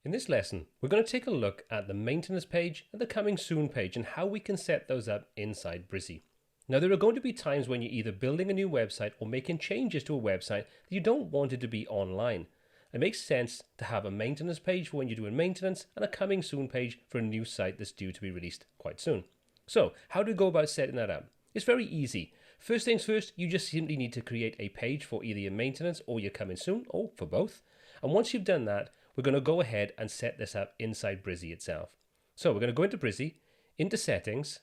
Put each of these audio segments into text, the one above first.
In this lesson, we're going to take a look at the maintenance page and the coming soon page and how we can set those up inside Brizy. Now, there are going to be times when you're either building a new website or making changes to a website that you don't want it to be online. It makes sense to have a maintenance page for when you're doing maintenance and a coming soon page for a new site that's due to be released quite soon. So, how do we go about setting that up? It's very easy. First things first, you just simply need to create a page for either your maintenance or your coming soon, or for both. And once you've done that, we're going to go ahead and set this up inside Brizy itself. So we're going to go into Brizy, into settings,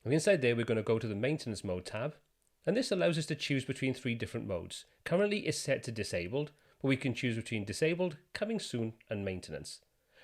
and inside there we're going to go to the maintenance mode tab, and this allows us to choose between 3 different modes. Currently it's set to disabled, but we can choose between disabled, coming soon, and maintenance.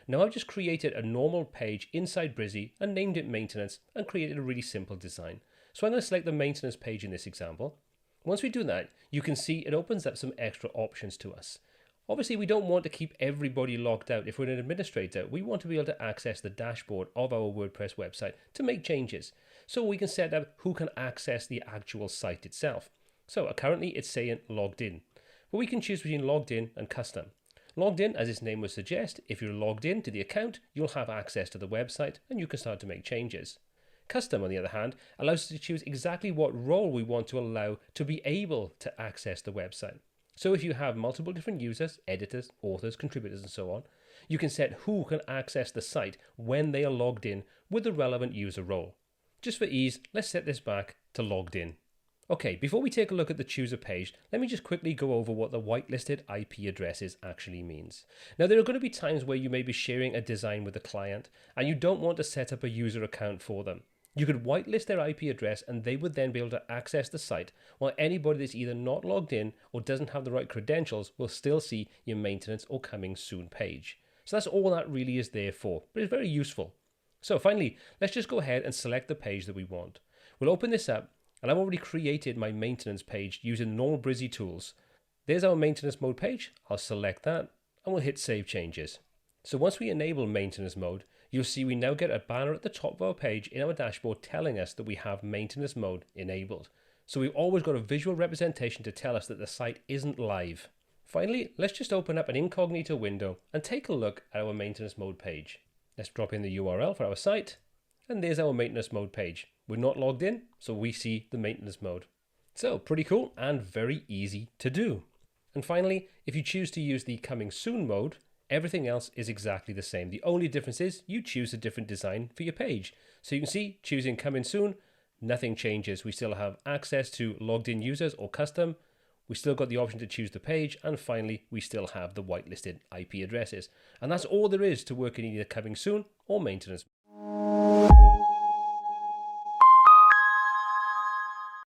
Now I've just created a normal page inside Brizy and named it maintenance and created a really simple design. So I'm going to select the maintenance page in this example. Once we do that, you can see it opens up some extra options to us. Obviously, we don't want to keep everybody locked out. If we're an administrator, we want to be able to access the dashboard of our WordPress website to make changes. So we can set up who can access the actual site itself. So currently it's saying logged in, but we can choose between logged in and custom. Logged in, as its name would suggest, if you're logged in to the account, you'll have access to the website and you can start to make changes. Custom, on the other hand, allows us to choose exactly what role we want to allow to be able to access the website. So if you have multiple different users, editors, authors, contributors, and so on, you can set who can access the site when they are logged in with the relevant user role. Just for ease, let's set this back to logged in. Okay, before we take a look at the chooser page, let me just quickly go over what the whitelisted IP addresses actually means. Now, there are going to be times where you may be sharing a design with a client and you don't want to set up a user account for them. You could whitelist their IP address and they would then be able to access the site, while anybody that's either not logged in or doesn't have the right credentials will still see your maintenance or coming soon page. So that's all that really is there for, but it's very useful. So finally, let's just go ahead and select the page that we want. We'll open this up, and I've already created my maintenance page using normal Brizy tools. There's our maintenance mode page. I'll select that and we'll hit save changes. So once we enable maintenance mode, you'll see we now get a banner at the top of our page in our dashboard telling us that we have maintenance mode enabled. So we've always got a visual representation to tell us that the site isn't live. Finally, let's just open up an incognito window and take a look at our maintenance mode page. Let's drop in the URL for our site, and there's our maintenance mode page. We're not logged in, so we see the maintenance mode. So pretty cool and very easy to do. And finally, if you choose to use the coming soon mode, everything else is exactly the same. The only difference is you choose a different design for your page. So you can see choosing coming soon, nothing changes. We still have access to logged in users or custom. We still got the option to choose the page. And finally, we still have the whitelisted IP addresses. And that's all there is to working in either coming soon or maintenance.